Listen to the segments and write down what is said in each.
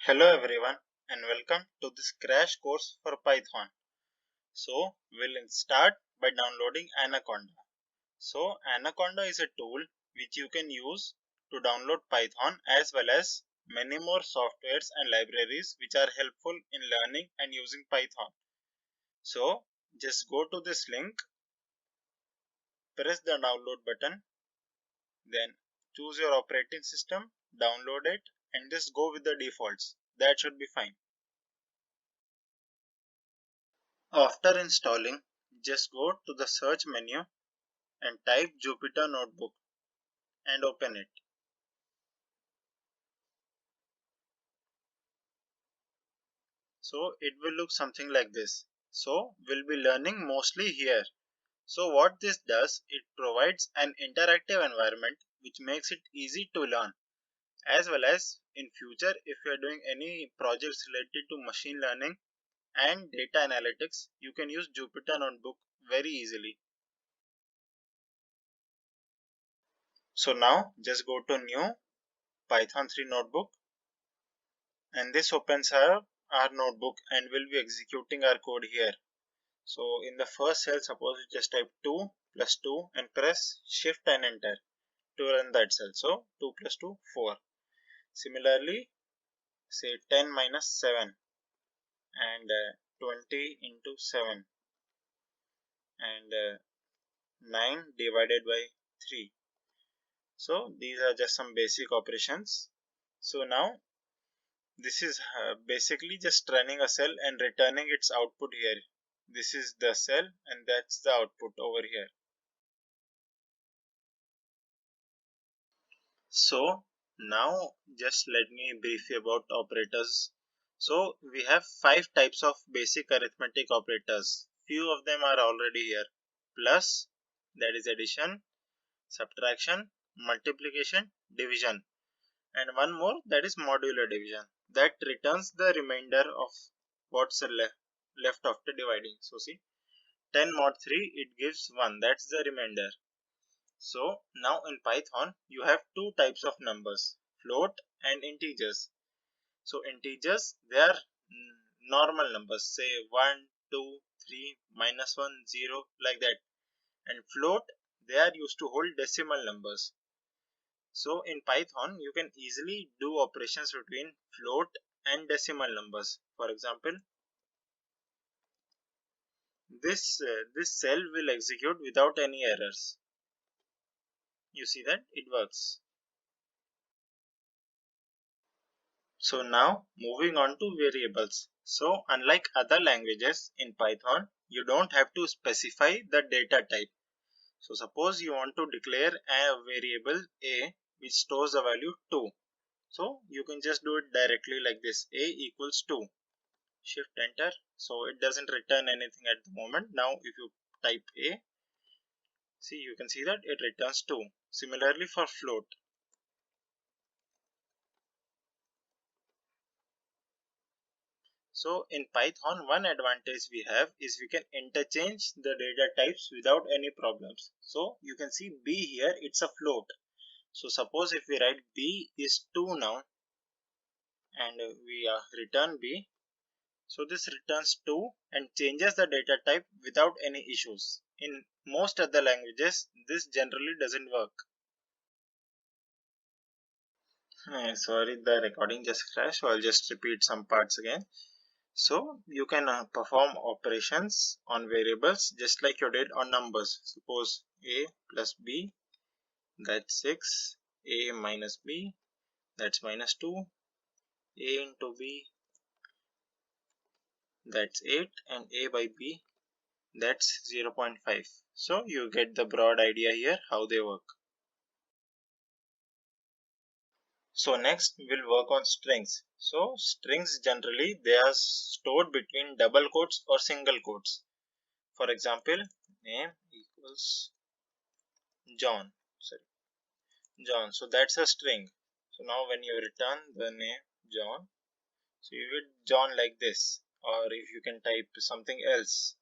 Hello everyone and welcome to this crash course for Python. So we'll start by downloading Anaconda. So Anaconda is a tool which you can use to download Python as well as many more softwares and libraries which are helpful in learning and using Python. So just go to this link, press the download button, then choose your operating system, download it and just go with the defaults. That should be fine. After installing, just go to the search menu and type Jupyter Notebook and open it. So it will look something like this. So we'll be learning mostly here. So what this does, it provides an interactive environment which makes it easy to learn, as well as in future if you are doing any projects related to machine learning and data analytics, you can use Jupyter Notebook very easily. So now just go to new Python 3 notebook, and this opens our notebook and we'll be executing our code here. So in the first cell, suppose you just type 2 plus 2 and press shift and enter to run that cell. So 2 plus 2, 4. Similarly, say 10 minus 7 and 20 into 7 and 9 divided by 3. So these are just some basic operations. So now this is basically just running a cell and returning its output here. This is the cell and that's the output over here. So now just let me brief you about operators. So we have 5 types of basic arithmetic operators. Few of them are already here. Plus, that is addition, subtraction, multiplication, division, and one more, that is modular division, that returns the remainder of what's left after dividing. So see, 10 mod 3, it gives 1, that's the remainder. So now in Python you have 2 types of numbers, float and integers. So integers, they are normal numbers, say 1, 2, 3, -1, 0, like that. And float, they are used to hold decimal numbers. So in Python you can easily do operations between float and decimal numbers. For example, this cell will execute without any errors. You see that it works. So now moving on to variables. So unlike other languages, in Python you don't have to specify the data type. So suppose you want to declare a variable a which stores the value 2. So you can just do it directly like this, a equals 2. Shift enter. So it doesn't return anything at the moment. Now if you type a, see, you can see that it returns 2. Similarly for float. So in Python, one advantage we have is we can interchange the data types without any problems. So you can see b here, it's a float. So suppose if we write b is 2 now and we return b. So this returns 2 and changes the data type without any issues. In most other languages, this generally doesn't work. Sorry, the recording just crashed, so I'll just repeat some parts again. So you can perform operations on variables just like you did on numbers. Suppose a plus b, that's 6, a minus b, that's -2, a into b, that's 8, and a by b, that's 0.5. So you get the broad idea here how they work. So next we'll work on strings. So strings generally they are stored between double quotes or single quotes. For example, name equals John. Sorry, John. So that's a string. So now when you return the name John, so you get John like this. Or if you can type something else.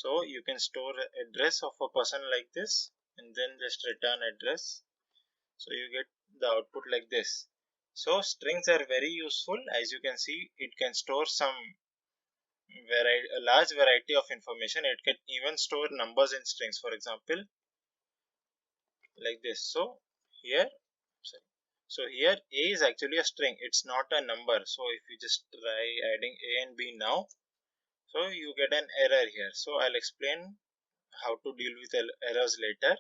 So you can store address of a person like this, and then just return address. So you get the output like this. So strings are very useful. As you can see, it can store a large variety of information. It can even store numbers in strings, for example, like this. Here, sorry. So here A is actually a string. It's not a number. So if you just try adding A and B now, so you get an error here. So I'll explain how to deal with errors later.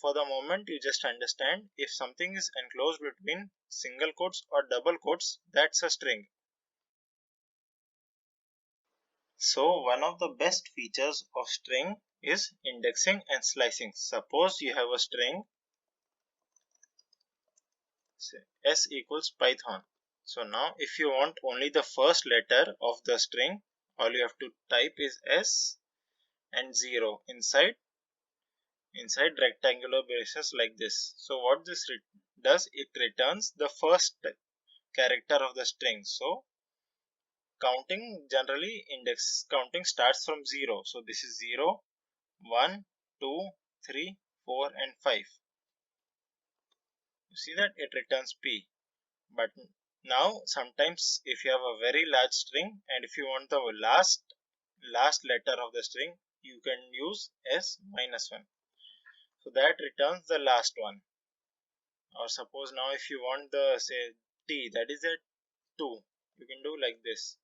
For the moment, you just understand if something is enclosed between single quotes or double quotes, that's a string. So one of the best features of string is indexing and slicing. Suppose you have a string, say s equals Python. So now if you want only the first letter of the string, all you have to type is s and 0 inside rectangular braces like this. So what this does, it returns the first character of the string. So index counting starts from 0. So this is 0, 1, 2, 3, 4 and 5. You see that it returns P. But now sometimes if you have a very large string and if you want the last letter of the string, you can use S minus 1. So that returns the last one. Or suppose now if you want the say T, that is at 2, you can do like this.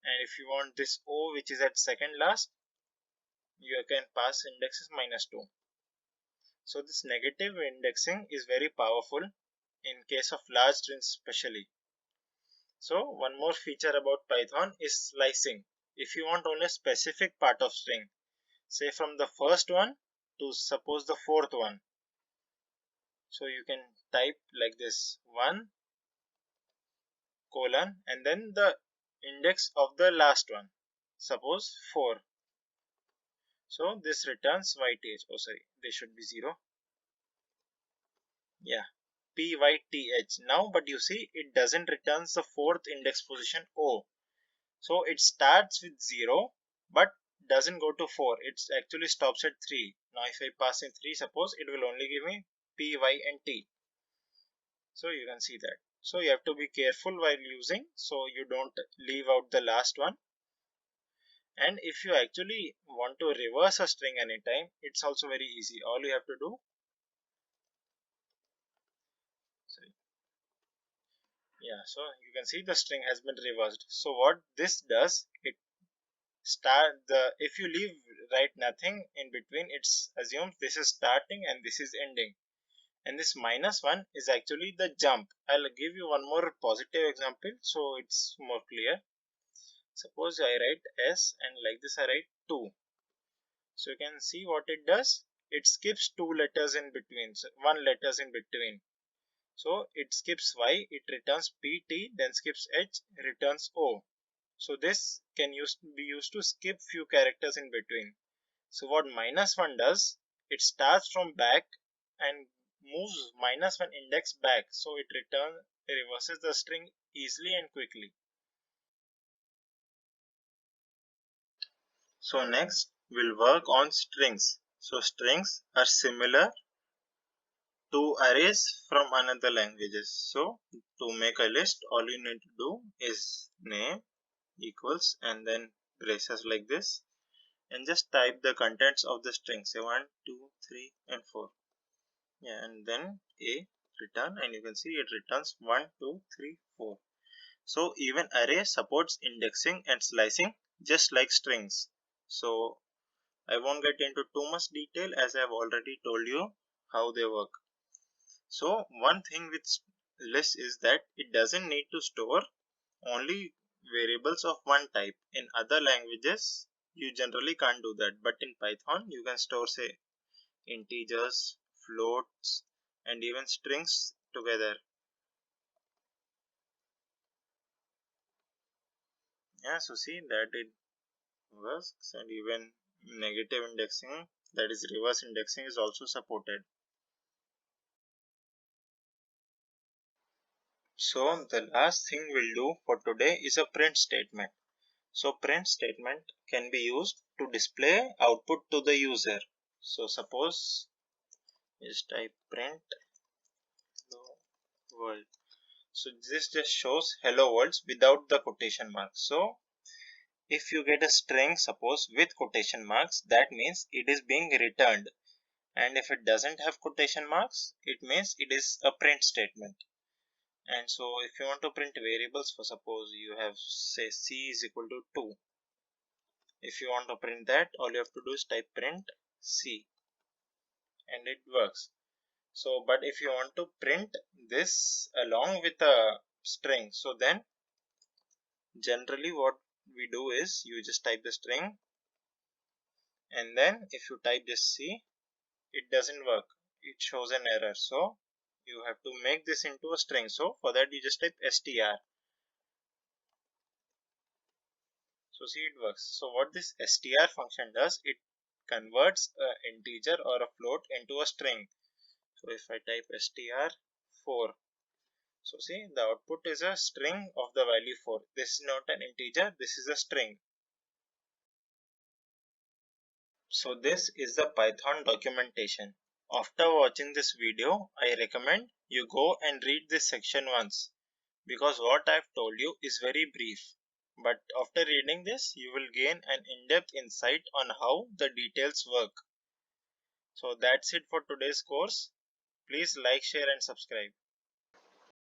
And if you want this O which is at second last, you can pass indexes minus 2. So this negative indexing is very powerful in case of large strings especially. So one more feature about Python is slicing. If you want only a specific part of string, say from the first one to suppose the fourth one, so you can type like this 1 colon and then the index of the last one, suppose 4. So this returns yth. Oh sorry, this should be 0. Yeah, pyth. Now but you see it doesn't returns the fourth index position O. So it starts with 0 but doesn't go to 4. It actually stops at 3. Now if I pass in 3, suppose it will only give me P, Y and T. So you can see that. So you have to be careful while using so you don't leave out the last one. And if you actually want to reverse a string anytime, it's also very easy. All you have to do, sorry, yeah, so you can see the string has been reversed. So what this does, it if you leave write nothing in between, it assumes this is starting and this is ending, and this minus 1 is actually the jump. I'll give you one more positive example so it's more clear. Suppose I write s and like this I write 2. So you can see what it does, it skips two letters in between, so one letters in between. So it skips y, it returns pt, then skips h, returns o. So this can be used to skip few characters in between. So what minus 1 does, it starts from back and moves minus 1 index back. So it reverses the string easily and quickly. So next we'll work on strings. So strings are similar to arrays from another languages. So to make a list, all you need to do is name equals and then braces like this, and just type the contents of the string, say 1, 2, 3 and 4. Yeah, and then a return, and you can see it returns 1, 2, 3, 4. So even array supports indexing and slicing just like strings. So I won't get into too much detail as I have already told you how they work. So one thing with list is that it doesn't need to store only variables of one type. In other languages you generally can't do that, but in Python you can store say integers, floats and even strings together. Yeah, so see that it works, and even negative indexing, that is reverse indexing, is also supported. So the last thing we'll do for today is a print statement. So print statement can be used to display output to the user. So suppose Just type print hello world. So this just shows hello worlds without the quotation marks. So if you get a string, suppose with quotation marks, that means it is being returned. And if it doesn't have quotation marks, it means it is a print statement. And so if you want to print variables, for suppose you have say c is equal to 2. If you want to print that, all you have to do is type print c and it works. So but if you want to print this along with a string, so then generally what we do is you just type the string, and then if you type this c, it doesn't work, it shows an error. So you have to make this into a string. So for that you just type str. So see, it works. So what this str function does, it converts an integer or a float into a string. So if I type str4, so see the output is a string of the value 4. This is not an integer, this is a string. So this is the Python documentation. After watching this video, I recommend you go and read this section once, because what I've told you is very brief. But after reading this, you will gain an in-depth insight on how the details work. So that's it for today's course. Please like, share and subscribe.